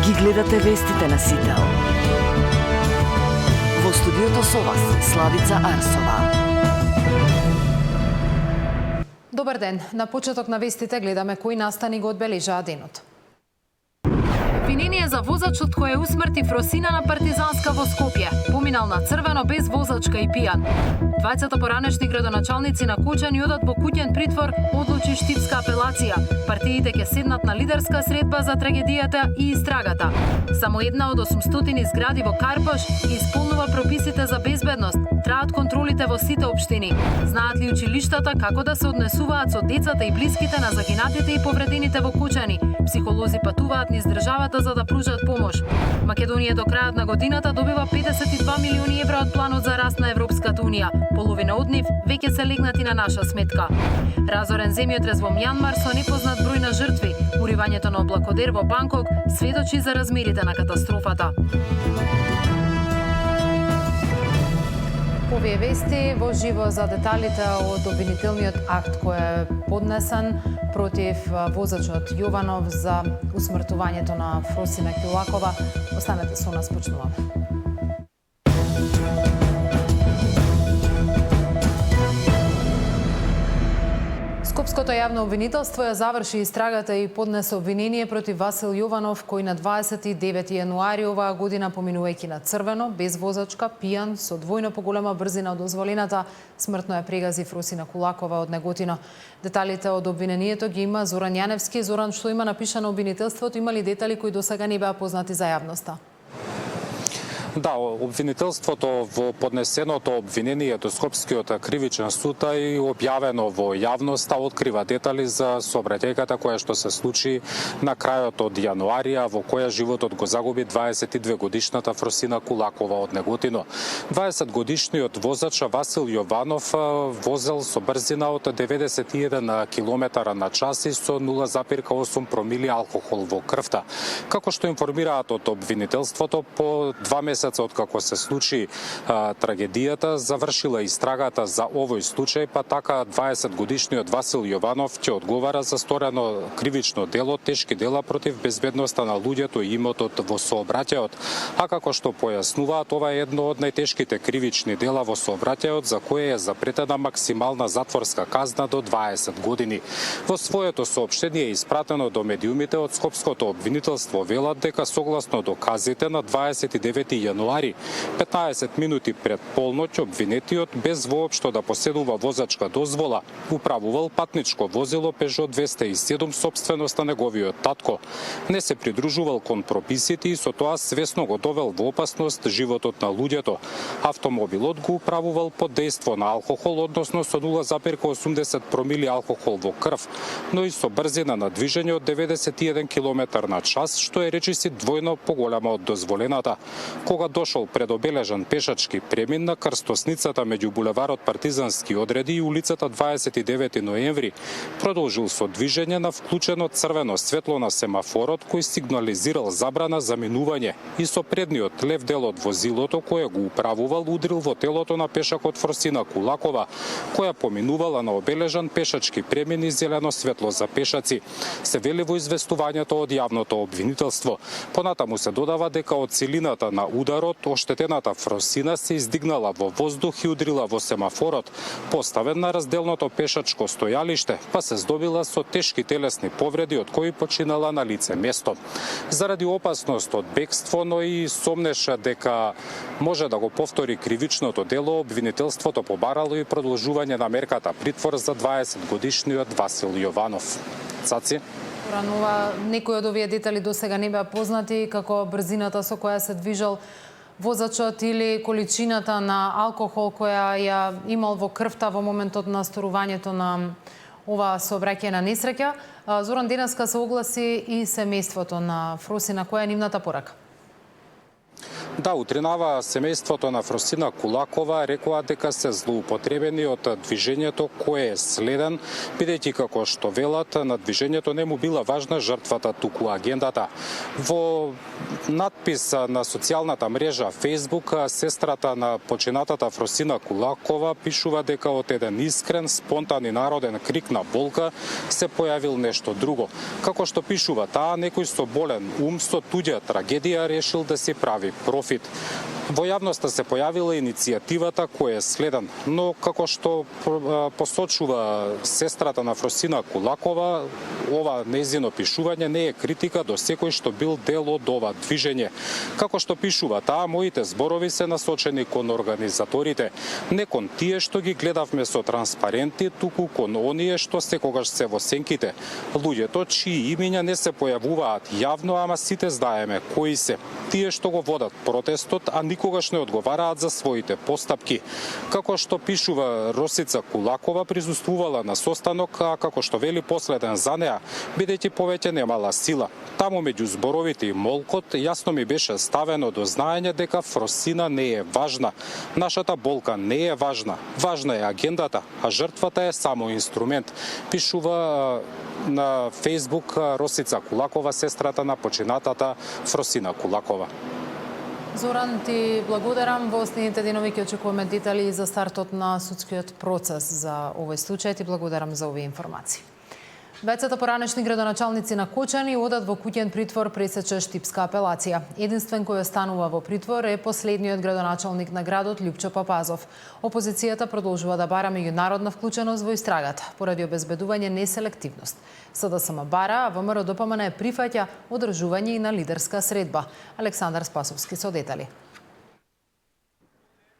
Ги гледате вестите на Сител. Во студиото со вас, Славица Арсова. Добар ден. На почеток на вестите гледаме кои настани го одбележаа денот. Обвинение за возачот кој е усмрти Фросина на Партизанска во Скопје. Поминал на црвено без возачка и пијан. Двајцата поранешни градоначалници на Кочани одат во куќен притвор, одлучи штипска апелација. Партиите ќе седнат на лидерска средба за трагедијата и истрагата. Само една од 800 згради во Карпош исполнува прописите за безбедност. Траат контролите во сите општини. Знаат ли училиштата како да се однесуваат со децата и блиските на загинатите и повредените во Кочани? Психолози патуваат низ државата за да пружат помош. Македонија до крајот на годината добива 52 милиони евра од планот за раст на Европската унија. Половина од нив веќе се легнати на наша сметка. Разорен земјотрес во Мјанмар со непознат број на жртви. Уривањето на облакодер во Банкок сведочи за размерите на катастрофата. Овие вести во живо за деталите од обвинителниот акт кој е поднесен против возачот Јованов за усмртувањето на Фросина Кјулакова. Останете со нас, почнуваме. Скопското јавно обвинителство ја заврши истрагата и поднесе обвинение против Васил Јованов, кој на 29 јануари оваа година, поминувајќи на црвено, без возачка, пијан, со двојно поголема брзина од дозволената, смртно ја прегази Фросина Кулакова од Неготино. Деталите од обвинението ги има Зоран Јаневски. Зоран, што има напишано обвинителството, има ли детали кои досега не беа познати за јавноста? Да, обвинителството во поднесеното обвинение до Скопскиот кривичен суд и објавено во јавноста открива детали за сообраќајката која што се случи на крајот од јануарија, во која животот го загуби 22 годишната Фросина Кулакова од Неготино. 20 годишниот возач Васил Јованов возел со брзина од 91 км на час и со 0,8 промили алкохол во крвта. Како што информираат од обвинителството, по 2 месеца од како се случи трагедијата, завршила истрагата за овој случај, па така 20 годишниот Васил Јованов ќе одговара за сторено кривично дело, тешки дела против безбедноста на луѓето и имотот во сообраќајот. А како што појаснуваат, ова е едно од најтешките кривични дела во сообраќајот за кое е запретена максимална затворска казна до 20 години. Во своето соопштение испратено до медиумите од Скопското обвинителство велат дека согласно доказите на 29 јануари, 15 минути пред полноќ, обвинетиот без воопшто да поседува возачка дозвола, управувал патничко возило Peugeot 207 собственост на неговиот татко. Не се придружувал кон прописите и со тоа свесно го довел во опасност животот на луѓето. Автомобилот го управувал под дејство на алкохол, односно со 0,80 промили алкохол во крв, но и со брзина на движење од 91 км на час, што е речиси двојно поголема од дозволената. Кога дошол пред обележан пешачки премин на крстосницата меѓу булеварот Партизански одреди и улицата 29 ноември, продолжил со движење на вклучено црвено светло на семафорот кој сигнализирал забрана за минување и со предниот лев дел од возилото кое го управувал удрил во телото на пешакот Фросина Кулакова, која поминувала на обележан пешачки премин и зелено светло за пешаци. Се вели во известувањето од јавното обвинителство. Понатаму се додава дека од силината на ударот оштетената Фросина се издигнала во воздух и удрила во семафорот, поставен на разделното пешачко стојалиште, па се здобила со тешки телесни повреди од кои починала на лице место. Заради опасност од бегство, но и сомнеше дека може да го повтори кривичното дело, обвинителството побарало и продолжување на мерката притвор за 20 годишниот Васил Јованов. Цаци? Ранува, некои од овие детали досега не беа познати, како брзината со која се движел возачот или количината на алкохол која ја имал во крвта во моментот на сторувањето на ова сообраќајна несреќа. Зоран, денеска се огласи и семејството на Фросина. Која е нивната порака? Да, утринава семејството на Фросина Кулакова рекоа дека се злоупотребени од движењето кое е следен, бидејќи како што велат, на движењето не му била важна жртвата, туку агендата. Во надпис на социјалната мрежа Facebook, сестрата на починатата Фросина Кулакова пишува дека од еден искрен, спонтан и народен крик на болка се појавил нешто друго. Како што пишува таа, некој со болен ум со туѓа трагедија решил да се прави профит. Во јавноста се појавила иницијативата која е следен, но како што посочува сестрата на Фросина Кулакова, ова нејзино пишување не е критика до секој што бил дел од ова движење. Како што пишува таа, моите зборови се насочени кон организаторите, не кон тие што ги гледавме со транспаренти, туку кон оние што секогаш се во сенките. Луѓето чии имиња не се појавуваат јавно, ама сите знаеме кои се. Тие што го водат протестот, а никогаш не одговараат за своите постапки. Како што пишува Росица Кулакова, присуствувала на состанок, а како што вели последен за неа, бидејќи повеќе немала сила. Таму меѓу зборовите и молкот јасно ми беше ставено до знаење дека Фросина не е важна. Нашата болка не е важна. Важна е агендата, а жртвата е само инструмент. Пишува на Facebook Росица Кулакова, сестрата на починатата Фросина Кулакова. Зоран, ти благодарам. Во следните денови ќе очекуваме детали за стартот на судскиот процес за овој случај. Ти благодарам за овие информации. Двајцата поранешни градоначалници на Кочани одат во куќен притвор пресече штипска апелација. Единствен кој останува во притвор е последниот градоначалник на градот Љупчо Папазов. Опозицијата продолжува да бара меѓународна вклученост во истрагата поради обезбедување неселективност. СДСМ бара, а ВМРО ДПМН прифаќа одржување и на лидерска средба. Александар Спасовски со детали.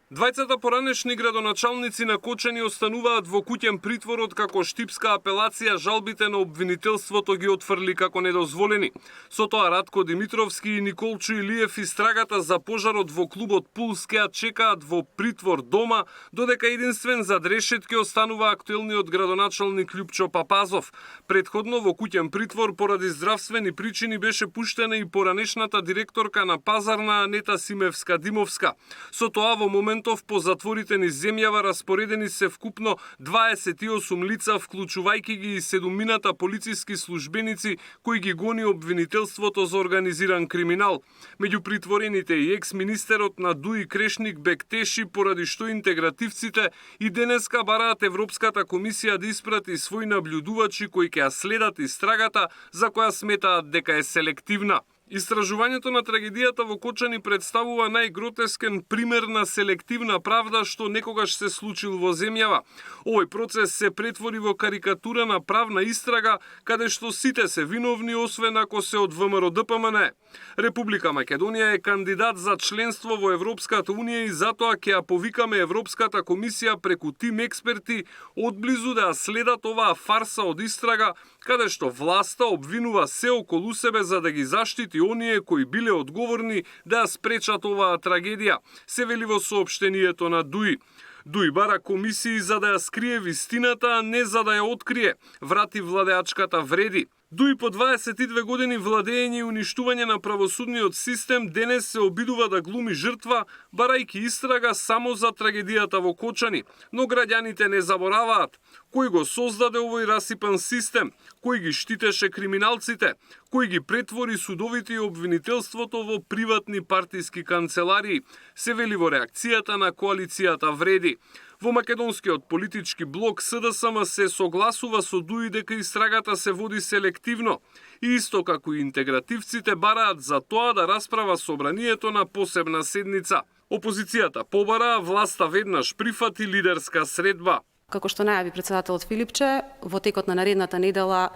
Двајцата поранешни градоначалници на Кочани остануваат во куќен притвор откако штипска апелација жалбите на обвинителството ги отфрли како недозволени. Со тоа Радко Димитровски и Николчо Илиев истрагата за пожарот во клубот Пулс ќе чекаат во притвор дома, додека единствен зад решетки останува актуелниот градоначалник Љупчо Папазов. Претходно во куќен притвор поради здравствени причини беше пуштена и поранешната директорка на пазарна Анета Симевска-Димовска. Со тоа во момент по затворите низ земјава распоредени се вкупно 28 лица, вклучувајќи ги и 7 полициски службеници кои ги гони обвинителството за организиран криминал. Меѓу притворените и екс-министерот на ДУИ Крешник Бектеши, поради што интегративците и денеска бараат Европската комисија да испрати своји наблюдувачи кои ќе ја следат истрагата за која сметаат дека е селективна. Истражувањето на трагедијата во Кочани представува најгротескен пример на селективна правда што некогаш се случил во земјава. Овој процес се претвори во карикатура на правна истрага, каде што сите се виновни освен ако се од ВМРО ДПМН. Република Македонија е кандидат за членство во Европската унија и затоа ќе ја повикаме Европската комисија преку тим експерти одблизу да ја следат оваа фарса од истрага, каде што власта обвинува се околу себе за да ги заштити оние кои биле одговорни да ја спречат оваа трагедија, се вели во соопштението на ДУИ. ДУИ бара комисии за да ја скрие вистината, а не за да ја открие. Врати владеачката вреди. ДУИ по 22 години владење и уништување на правосудниот систем денес се обидува да глуми жртва, барајќи истрага само за трагедијата во Кочани. Но граѓаните не забораваат кој го создаде овој расипан систем, кој ги штитеше криминалците, кој ги претвори судовите и обвинителството во приватни партиски канцеларии, се вели во реакцијата на коалицијата Вреди. Во македонскиот политички блок СДСМ се согласува со ДУИ дека истрагата се води селективно и исто како и интегративците бараат за тоа да расправа собранието на посебна седница. Опозицијата побара, власта веднаш прифати лидерска средба. Како што најави председателот Филипче, во текот на наредната недела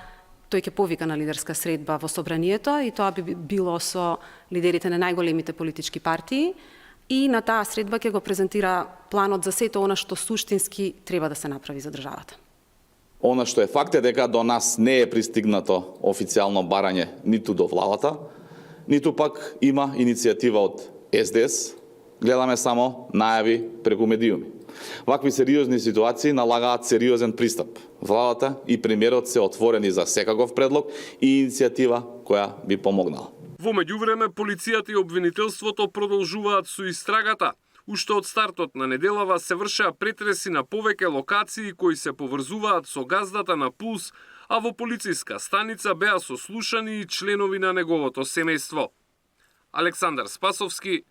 тој ќе повика на лидерска средба во собранието и тоа би било со лидерите на најголемите политички партии. И на таа средба ќе го презентира планот за сето она што суштински треба да се направи за државата. Она што е факт е дека до нас не е пристигнато официјално барање ниту до владата, ниту пак има иницијатива од СДС. Гледаме само најави преку медиуми. Вакви сериозни ситуации налагаат сериозен пристап. Владата и премиерот се отворени за секаков предлог и иницијатива која би помогнала. Во меѓувреме, полицијата и обвинителството продолжуваат со истрагата. Уште од стартот на неделава се вршеа претреси на повеќе локации кои се поврзуваат со газдата на Пулс, а во полициска станица беа сослушани и членови на неговото семејство. Александар Спасовски,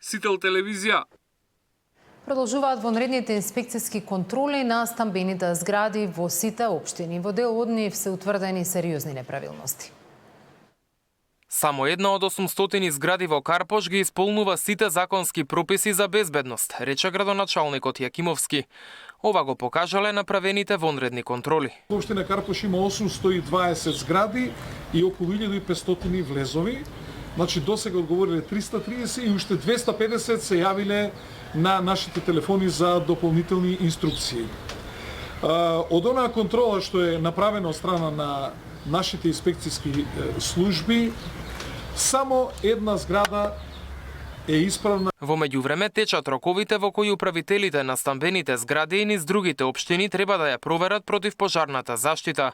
Сител телевизија. Продолжуваат вонредните инспекцијски контроли на стамбените згради во сите општини. Во дел од нив се утврдени сериозни неправилности. Само една од 800 згради во Карпош ги исполнува сите законски прописи за безбедност, рече градоначалникот Јакимовски. Ова го покажале направените вонредни контроли. Во општина Карпош има 820 згради и околу 1500 влезови. Значи досега одговориле 330 и уште 250 се јавиле на нашите телефони за дополнителни инструкции. Од онаа контрола што е направена од страна на нашите инспекцијски служби, само една зграда е исправна. Во меѓувреме течат роковите во кои управителите на стамбените згради и низ другите општини треба да ја проверат против пожарната заштита.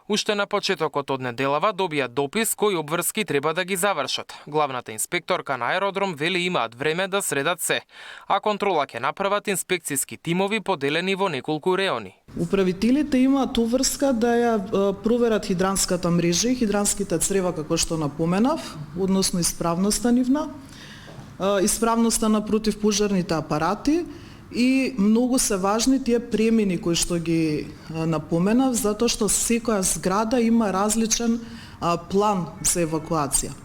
Уште на почетокот од неделава добија допис кои обврски треба да ги завршат. Главната инспекторка на аеродром вели имаат време да средат се, а контрола ќе направат инспекцијски тимови поделени во неколку реони. Управителите имаат обврска да ја проверат хидранската мрежа и хидранските црева, како што напоменав, односно исправноста нивна, исправноста на противпожарните апарати и многу се важни тие премини кои што ги напоменав, затоа што секоја зграда има различен план за евакуација.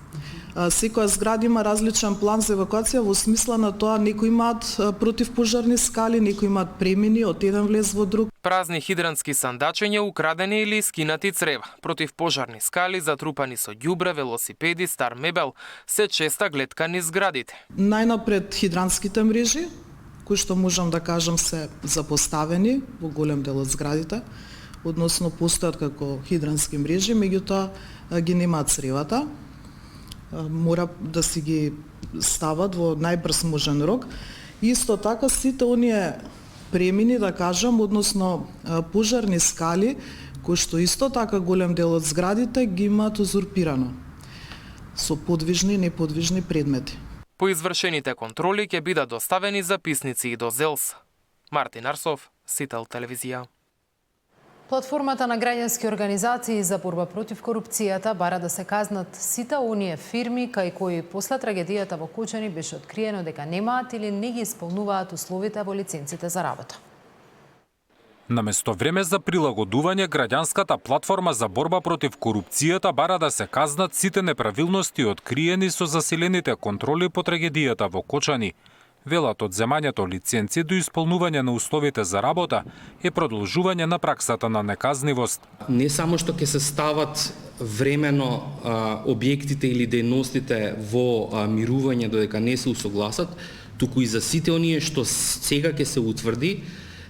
Секоја зграда има различен план за евакуација во смисла на тоа некои имаат противпожарни скали, некои имаат премини од еден влез во друг. Празни хидрански сандачења, украдени или скинати црева, противпожарни скали затрупани со ѓубре, велосипеди, стар мебел, се честа гледка низ зградите. Најнапред хидранските мрежи, кои што можам да кажам се запоставени во голем дел од зградите, односно постојат како хидрански мрежи, меѓутоа ги немаат цревата. Мора да си ги стават во најбрз можен рок. Исто така сите оние премини, да кажам, односно пожарни скали, кои што исто така голем дел од зградите ги имаат узурпирано со подвижни и неподвижни предмети. По извршените контроли ќе бидат доставени записници и до ЗЕЛС. Мартин Арсов, Сител телевизија. Платформата на граѓански организации за борба против корупцијата бара да се казнат сите оние фирми кај кои после трагедијата во Кучани беше откриено дека немаат или не ги исполнуваат условите во лиценците за работа. Наместо време за прилагодување, граѓанската платформа за борба против корупцијата бара да се казнат сите неправилности откриени со заселените контроли по трагедијата во Кочани. Велат од земањето лиценци до исполнување на условите за работа е продолжување на праксата на неказнивост. Не само што ќе се стават времено објектите или дејностите во мирување додека не се усогласат, туку и за сите оние што сега ќе се утврди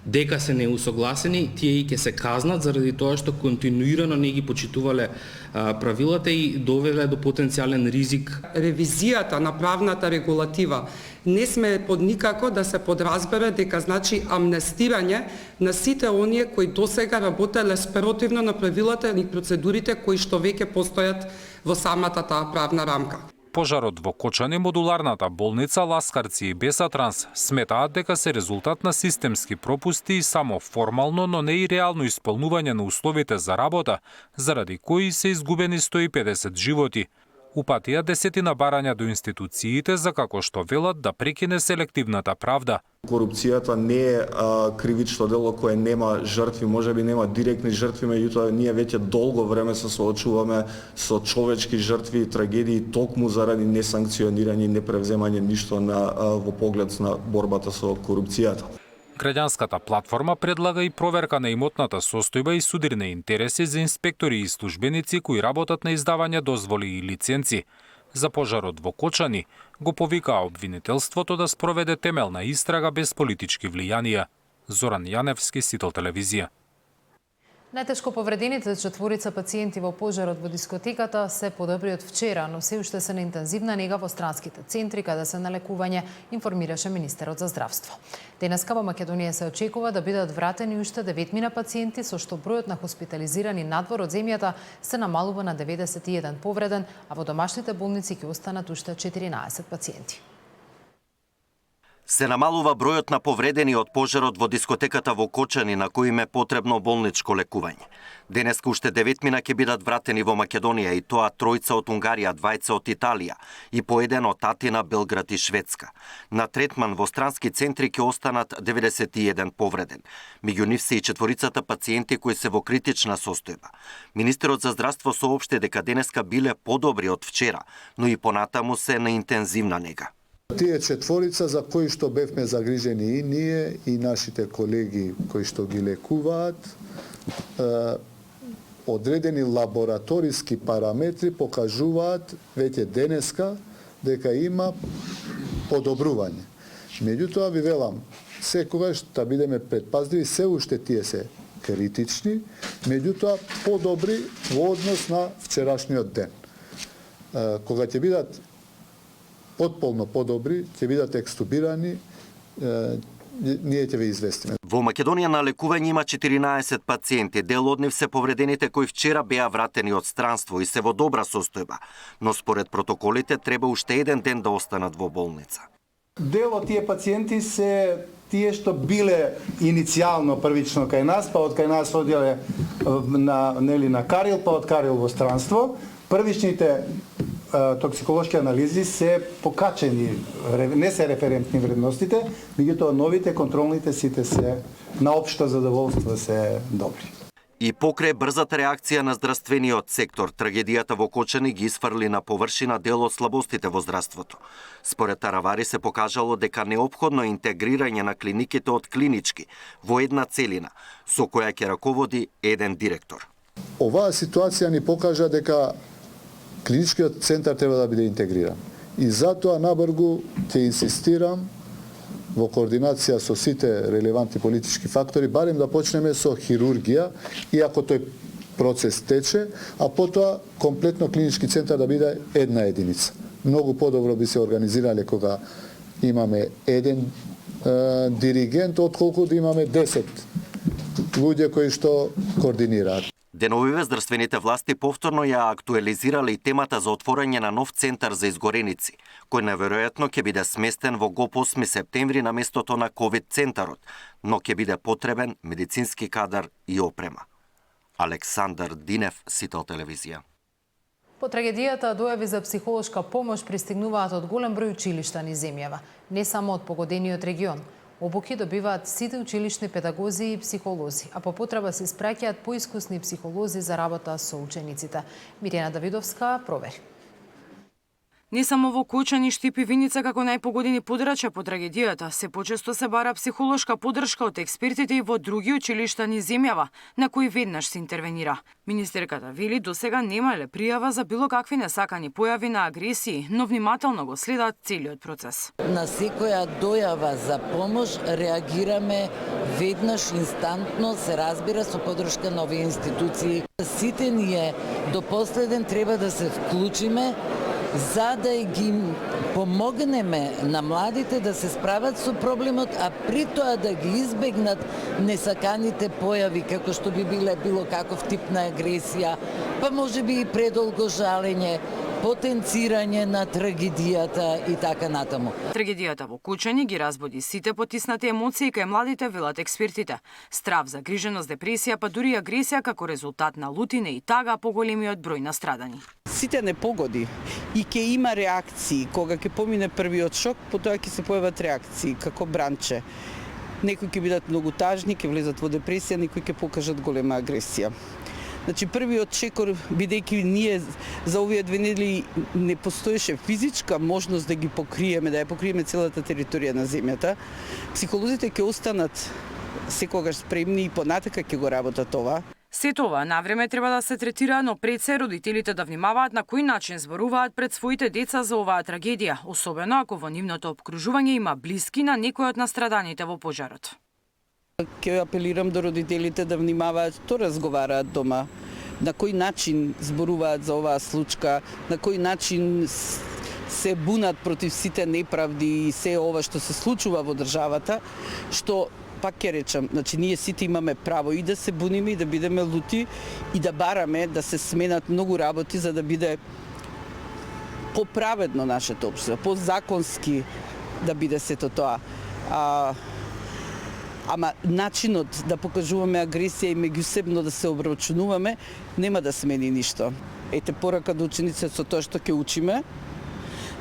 дека се неусогласени, тие и ќе се казнат заради тоа што континуирано не ги почитувале правилата и довеле до потенцијален ризик. Ревизијата на правната регулатива не сме под никако да се подразбере дека значи амнестирање на сите оние кои досега работеле спротивно на правилата и процедурите кои што веќе постојат во самата таа правна рамка. Пожарот во Кочани, модуларната болница, Ласкарци и Бесатранс сметаат дека се резултат на системски пропусти и само формално, но не и реално исполнување на условите за работа, заради кои се изгубени 150 животи. Упатија десетина барања до институциите за како што велат да прекине селективната правда. Корупцијата не е кривично дело кое нема жртви, можеби нема директни жртви, меѓутоа ние веќе долго време се соочуваме со човечки жртви и трагедии токму заради несанкционирање и непревземање ништо во поглед на борбата со корупцијата. Граѓанската платформа предлага и проверка на имотната состојба и судирни интереси за инспектори и службеници кои работат на издавање дозволи и лиценци. За пожарот во Кочани го повикаа обвинителството да спроведе темелна истрага без политички влијанија. Зоран Јаневски, Сител телевизија. Најтешко повредените четворица пациенти во пожарот во дискотеката се подобри од вчера, но се уште се на интензивна нега во странските центри каде се на лекување, информираше министерот за здравство. Денеска во Македонија се очекува да бидат вратени уште 9 пациенти, со што бројот на хоспитализирани надвор од земјата се намалува на 91 повреден, а во домашните болници ќе останат уште 14 пациенти. Се намалува бројот на повредени од пожарот во дискотеката во Кочани, на кои им е потребно болничко лекување. Денеска уште 9 ќе бидат вратени во Македонија, и тоа 3 од Унгарија, 2 од Италија и по 1 од Атина, Белград и Шведска. На третман во странски центри ќе останат 91 повреден. Меѓу нив се и 4 пациенти кои се во критична состојба. Министерот за здравство соопшти дека денеска биле подобри од вчера, но и понатаму се на интензивна нега. Тие 4 за кои што бевме загрижени и ние и нашите колеги кои што ги лекуваат, одредени лабораториски параметри покажуваат веќе денеска дека има подобрување. Меѓутоа ви велам, секогаш да бидеме предпазливи, се уште тие се критични, меѓутоа подобри во однос на вчерашниот ден. Кога ќе бидат потполно подобри, ќе бидат екстубирани, ние ќе ве известиме. Во Македонија на лекување има 14 пациенти, дел од нив се повредените кои вчера беа вратени од странство и се во добра состојба, но според протоколите треба уште еден ден да останат во болница. Дел од тие пациенти се тие што биле иницијално првично кај нас, па од кај нас одиле на Карил, па од Карил во странство. Првичните токсиколошки анализи се покачени, не се референтни вредностите, меѓутоа новите контролните сите се на општо задоволство се добри. И покрај брзата реакција на здравствениот сектор, трагедијата во Кочани ги изфрли на површина дел од слабостите во здравството. Според Таравари се покажало дека неопходно е интегрирање на клиниките од клинички во една целина, со која ќе раководи еден директор. Оваа ситуација ни покажа дека клиничкиот центар треба да биде интегриран. И затоа набргу ќе инсистирам во координација со сите релевантни политички фактори, барем да почнеме со хирургија, иако тој процес тече, а потоа комплетно клинички центар да биде една единица. Многу подобро би се организирале кога имаме еден диригент, отколку да имаме 10 луѓе кои што координираат. Деновиве здравствените власти повторно ја актуализирале и темата за отворање на нов центар за изгореници, кој наверојатно ќе биде сместен во ГОП 8 септември на местото на ковид центарот, но ќе биде потребен медицински кадар и опрема. Александар Динев, Сител телевизија. По трагедијата дојави за психолошка помош пристигнуваат од голем број училишта низ земјава, не само од погодениот регион. Обуки добиваат сите училишни педагози и психолози, а по потреба се испраќаат поискусни психолози за работа со учениците. Мирена Давидовска провери. Не само во Кочани, Штип и Виница како најпогодени подрачја по трагедијата, се почесто се бара психолошка поддршка од експертите и во други училишта низ земјава, на кои веднаш се интервенира. Министерката вели досега немале пријава за било какви несакани појави на агресии, но внимателно го следат целиот процес. На секоја дојава за помош реагираме веднаш, инстантно, се разбира со поддршка на овие институции. Сите ние до последен треба да се вклучиме за да ги помогнеме на младите да се справат со проблемот, а при тоа да ги избегнат несаканите појави, како што би било каков тип на агресија, па може би и предолго жалење, потенцирање на трагедијата и така натаму. Трагедијата во Кочани ги разбуди сите потиснати емоции кај младите, велат експертите. Страв, загриженост, депресија, па дури агресија како резултат на лутине и тага поголемиот број настрадани. Сите непогоди и ќе има реакции, кога ќе помине првиот шок, потоа ќе се појават реакции како бранче. Некои ќе бидат многу тажни, ќе влезат во депресија, некои ќе покажат голема агресија. Значи првиот чекор, бидејќи ние за овие 2 недели не постоеше физичка можност да ги покриеме, да ја покриеме целата територија на земјата, психолозите ќе останат секогаш спремни и понатака ќе го работат ова. Сето ова навреме треба да се третира, но пред се родителите да внимаваат на кој начин зборуваат пред своите деца за оваа трагедија, особено ако во нивното опкружување има блиски на некој од настраданите во пожарот. Ќе апелирам до родителите да внимаваат што разговараат дома, на кој начин зборуваат за оваа случка, на кој начин се бунат против сите неправди и се ова што се случува во државата, што пак ќе речам, значи ние сите имаме право и да се буниме и да бидеме лути и да бараме да се сменат многу работи за да биде поправедно нашето општество, позаконски да биде сето тоа. Ама начинот да покажуваме агресија и меѓусебно да се обрачунуваме нема да смени ништо. Ете порака до учениците со тоа што ќе учиме,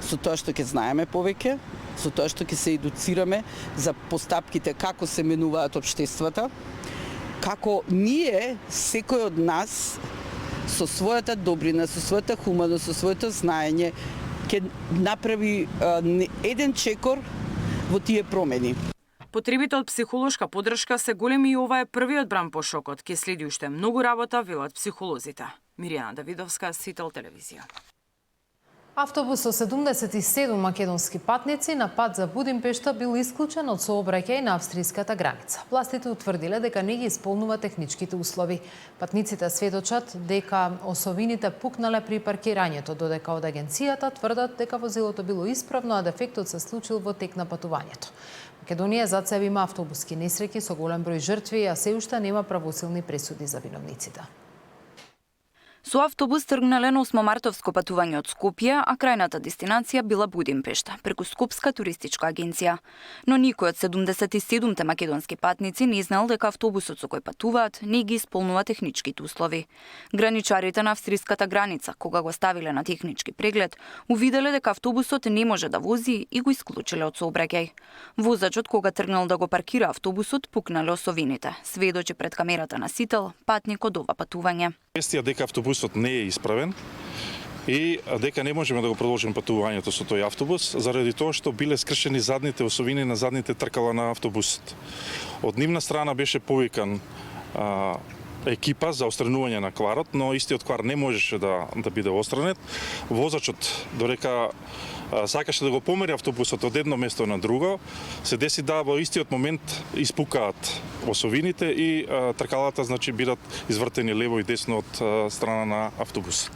со тоа што ќе знаеме повеќе, со тоа што ќе се едуцираме за постапките како се менуваат општествата, како ние, секој од нас, со својата добрина, со својата хуманост, со своето знаење, ќе направи еден чекор во тие промени. Потребите од психолошка поддршка се големи и ова е првиот бран по шокот. Ке следи уште многу работа, велат психолозите. Миријана Давидовска, Сител телевизија. Автобус со 77 македонски патници на пат за Будимпешта бил исклучен од сообраќај на австриската граница. Властите утврдиле дека не ги исполнува техничките услови. Патниците сведочат дека осовините пукнале при паркирањето, додека од агенцијата тврдат дека возилото било исправно, а дефектот се случил во тек на патувањето. Македонија зад себе има автобуски несреќи со голем број жртви, а се уште нема правосилни пресуди за виновниците. Со автобус тргнале на 8 мартовско патување од Скопје, а крајната дестинација била Будимпешта, преку Скопска туристичка агенција. Но никој од 77 македонски патници не знал дека автобусот со кој патуваат не ги исполнува техничките услови. Граничарите на австриската граница, кога го ставиле на технички преглед, увиделе дека автобусот не може да вози и го исклучиле од сообраќај. Возачот, кога тргнал да го паркира автобусот, пукнале осовините. Сведочи пред камерата на Сител, патник од ова патување. Дека автобусот не е исправен и дека не можеме да го продолжиме патувањето со тој автобус заради тоа што биле скршени задните осовини на задните тркала на автобусот. Од нивна страна беше повикан екипа за отстранување на кварот, но истиот квар не можеше да биде отстранет. Возачот, додека сакаше да го помери автобусот од едно место на друго, се деси да во истиот момент испукаат осовините и тркалата бидат извртени лево и десно од страна на автобусот.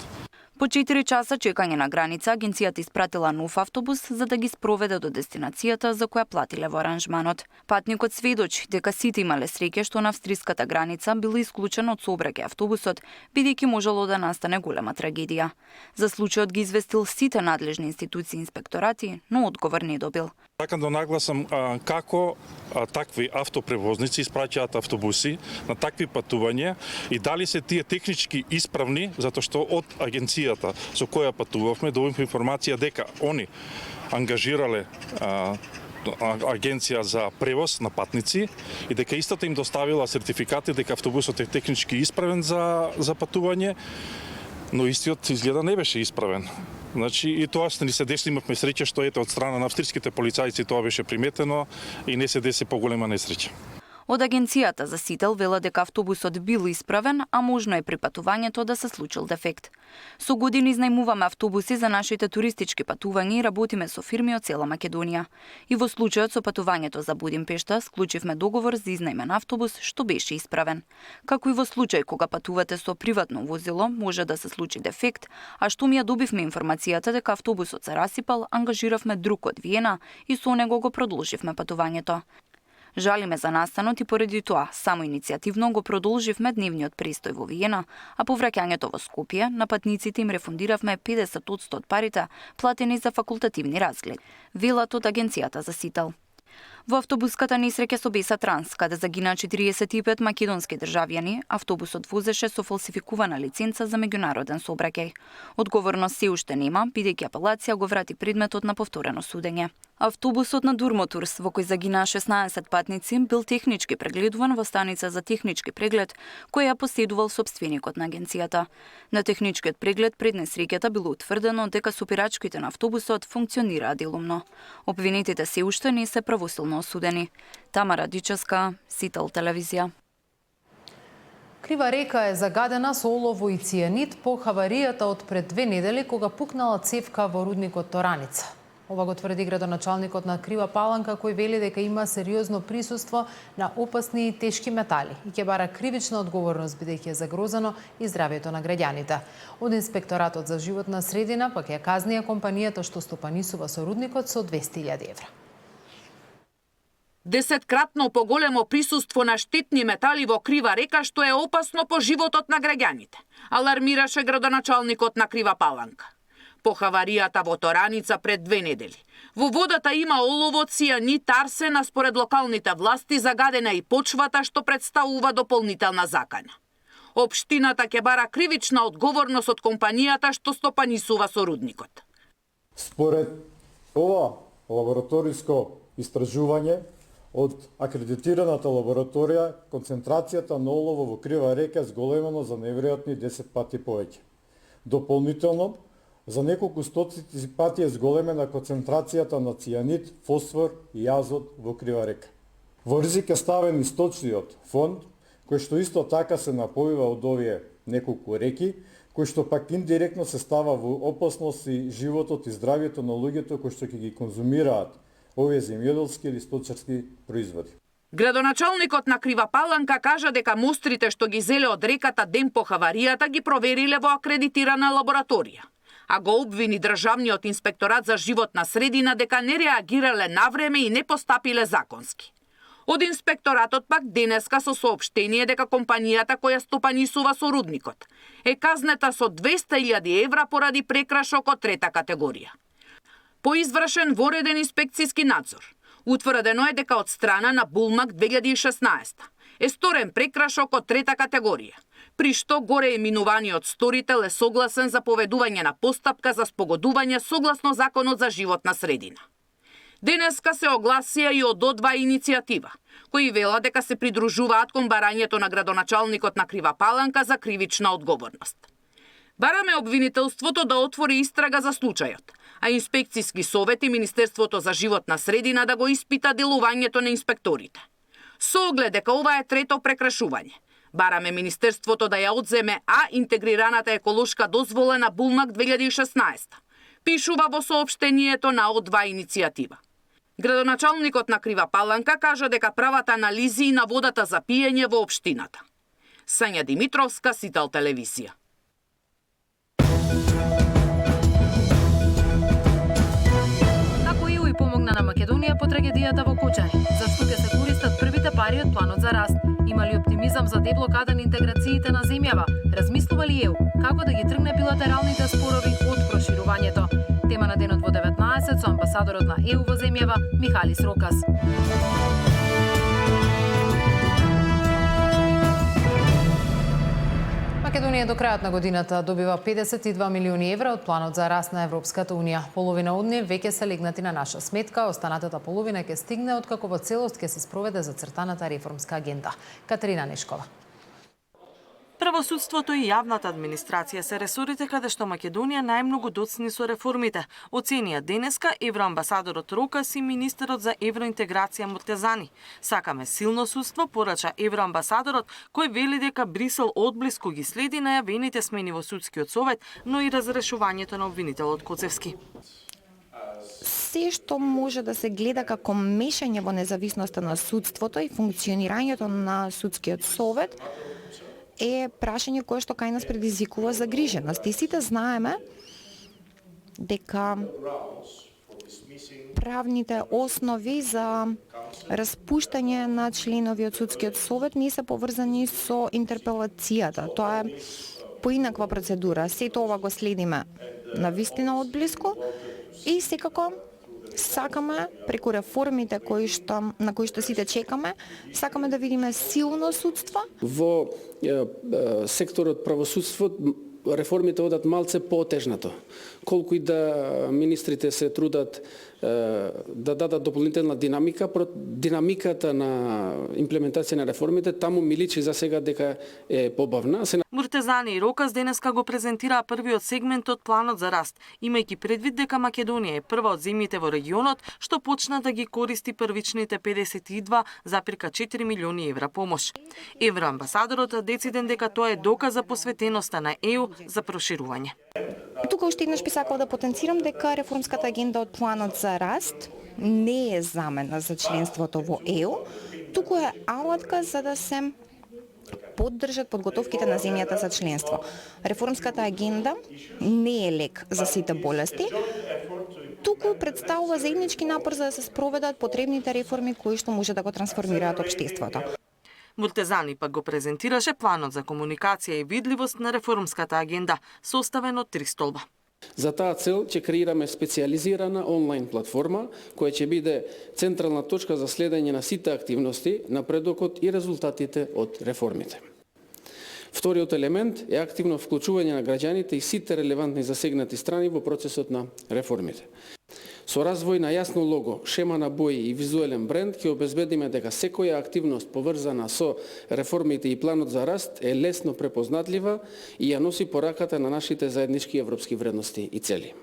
По 4 часа чекање на граница, агенцијата испратила нов автобус за да ги спроведе до дестинацијата за која платиле во аранжманот. Патникот сведочи дека сите имале среќа што на австриската граница бил исклучен од сообраќај автобусот, бидејќи можело да настане голема трагедија. За случајот ги известил сите надлежни институции и инспекторати, но одговор не добил. Сакам да нагласам како такви автопревозници испраќаат автобуси на такви патувања и дали се тие технички исправни, затоа што од агенцијата со која патувавме добивме информација дека они ангажирале агенција за превоз на патници и дека истата им доставила сертификати дека автобусот е технички исправен за патување, но истиот изгледа не беше исправен. Значи и тоа ни се деси, имавме среќа што ете од страна на австриските полицајци тоа беше приметено и не се деси поголема несреќа. Од агенцијата за Сител вела дека автобусот бил исправен, а можно е при патувањето да се случил дефект. Со години изнајмуваме автобуси за нашите туристички патувања и работиме со фирми од цела Македонија. И во случајот со патувањето за Будимпешта склучивме договор за изнајмен автобус што беше исправен. Како и во случај кога патувате со приватно возило, може да се случи дефект, а што ми ја добивме информацијата дека автобусот се расипал, ангажиравме друг од Виена и со него го продолживме патувањето. Жалиме за настанот и поради тоа, само иницијативно го продолживме дневниот престој во Виена, а по враќањето во Скопје, на патниците им рефундиравме 50% од парите платени за факултативни разгледи, велат од агенцијата за Сител. Во автобуската несреќа со Беса Транс, каде загина 45 македонски државјани, автобусот возеше со фалсификувана лиценца за меѓународен сообраќај. Одговорност се уште нема, бидејќи апелација го врати предметот на повторено судење. Автобусот на Дурмотурс, во кој загина 16 патници, бил технички прегледуван во станица за технички преглед, која ја поседувал собственикот на агенцијата. На техничкиот преглед пред несреќата било утврдено дека сопирачките на автобусот функционираа делумно. Обвинетите се уште не се правосилно осудени. Тамара Дичевска, Сител телевизија. Крива река е загадена со олово и цијанид по хаваријата од пред 2 недели кога пукнала цевка во рудникот Тораница. Ова го тврди градоначалникот на Крива Паланка, кој вели дека има сериозно присуство на опасни и тешки метали и ќе бара кривична одговорност бидејќи е загрозено и здравјето на граѓаните. Од Инспекторатот за животна средина пак ја казнија компанијата што стопанисува со рудникот со 200.000 евра. 10-кратно поголемо присуство на штетни метали во Крива река што е опасно по животот на граѓаните, алармираше градоначалникот на Крива Паланка. По хаваријата во Тораница пред 2 недели. Во водата има олово, цијанид, арсен, а според локалните власти загадена и почвата што представува дополнителна закана. Општината ќе бара кривична одговорност од компанијата што стопанисува со рудникот. Според ова лабораториско истражување од акредитираната лабораторија, концентрацијата на олово во Крива река е зголемено за неверојатни 10 пати повеќе. Дополнително, за неколку стотици пати е зголемена концентрацијата на цијанид, фосфор и азот во Крива река. Во ризик е ставен и сточниот фонд, кој што исто така се напојува од овие неколку реки, кој што пак индиректно се става во опасност и животот и здравјето на луѓето кои што ќе ги конзумираат овие земјоделски или сточарски производи. Градоначалникот на Крива Паланка кажа дека мустрите што ги зеле од реката ден по хаваријата ги провериле во акредитирана лабораторија, а го обвини Државниот инспекторат за животна средина дека не реагирале навреме и не постапиле законски. Од инспекторатот пак денеска со соопштение дека компанијата која стопанисува со рудникот е казнета со 200.000 евра поради прекрашок од 3-та категорија. По извршен вореден инспекцијски надзор, утврдено е дека од страна на Булмак 2016 е сторен прекрашок од 3-та категорија, при што горе именуваниот сторител е согласен за поведување на постапка за спогодување согласно Законот за животна средина. Денеска се огласија и од О2 иницијатива, кои вела дека се придружуваат кон барањето на градоначалникот на Крива Паланка за кривична одговорност. Бараме обвинителството да отвори истрага за случајот, а инспекцијски совет и Министерството за животна средина да го испита делувањето на инспекторите. Со оглед дека ова е 3-то прекрашување, бараме Министерството да ја одземе интегрираната еколошка дозвола на Булмак 2016, пишува во соопштението на О2 иницијатива. Градоначалникот на Крива Паланка кажа дека прават анализи на водата за пиење во општината. Сања Димитровска, Сител телевизија. Како ЕУ помогна на Македонија по трагедијата во Кочани, зашто ќе се користат првите пари од планот за раст? Има ли оптимизам за деблокада на интеграциите на земјава? Размислува ли ЕУ како да ги тргне билатералните спорови од проширувањето? Тема на денот во 19 со амбасадорот на ЕУ во земјава Михалис Рокас. Македонија до крајот на годината добива 52 милиони евра од планот за раст на Европската унија. Половина од нив веќе се легнати на наша сметка, останатата половина ќе стигне откако во целост ќе се спроведе зацртаната реформска агенда. Катерина Нешкова. Правосудството и јавната администрација се ресорите каде што Македонија најмногу доцни со реформите, оценија денеска евроамбасадорот Рокас и министерот за евроинтеграција Муртезани. Сакаме силно судство, порача евроамбасадорот, кој вели дека Брисел одблиску ги следи најавените смени во судскиот совет, но и разрешувањето на обвинителот Коцевски. Се што може да се гледа како мешање во независноста на судството и функционирањето на судскиот совет е прашање кое што кај нас предизвикува загриженост. И сите знаеме дека правните основи за распуштање на членови од судскиот совет не се поврзани со интерпелацијата. Тоа е поинаква процедура. Сето ова го следиме навистина одблиску и секако сакаме преку реформите на кои што сите чекаме, сакаме да видиме силно судство. Во секторот правосудство реформите одат малце потежнато. Колку и да министрите се трудат да дадат дополнителна динамика, динамиката на имплементација на реформите таму ми личи за сега дека е побавна. Муртезани и Рокас денеска го презентираа првиот сегмент од планот за раст, имајќи предвид дека Македонија е прва од земјите во регионот што почна да ги користи првичните 52,4 милиони евра помош. Евроамбасадорот дециден дека тоа е доказ за посветеноста на ЕУ за проширување. Тука уште еднаш би сакала да потенцирам дека реформската агенда од планот за раст не е замена за членството во ЕУ, туку е алатка за да се поддржат подготовките на земјата за членство. Реформската агенда не е лек за сите болести, туку представува заеднички напор за да се спроведат потребните реформи кои што може да го трансформираат општеството. Муртезани пак го презентираше планот за комуникација и видливост на реформската агенда, составен од 3 столба. За таа цел ќе креираме специјализирана онлайн платформа која ќе биде централна точка за следење на сите активности, напредокот и резултатите од реформите. Вториот елемент е активно вклучување на граѓаните и сите релевантни засегнати страни во процесот на реформите. Со развој на јасно лого, шема на бои и визуелен бренд ќе обезбедиме дека секоја активност поврзана со реформите и планот за раст е лесно препознатлива и ја носи пораката на нашите заеднички европски вредности и цели.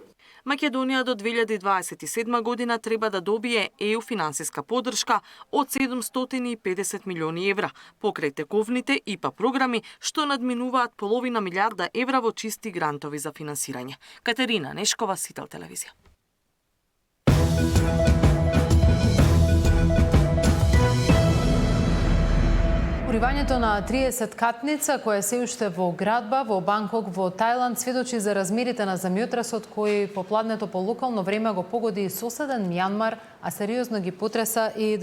Македонија до 2027 година треба да добие ЕУ финансиска поддршка од 750 милиони евра, покрај тековните ИПА програми, што надминуваат половина милиарда евра во чисти грантови за финансирање. Катерина Нешкова, Сител телевизија. Уривањето на 30-катница, која се уште во градба, во Банкок, во Тајланд, сведочи за размерите на земјотресот кој попладнето по локално време го погоди и соседен Мјанмар, а сериозно ги потреса и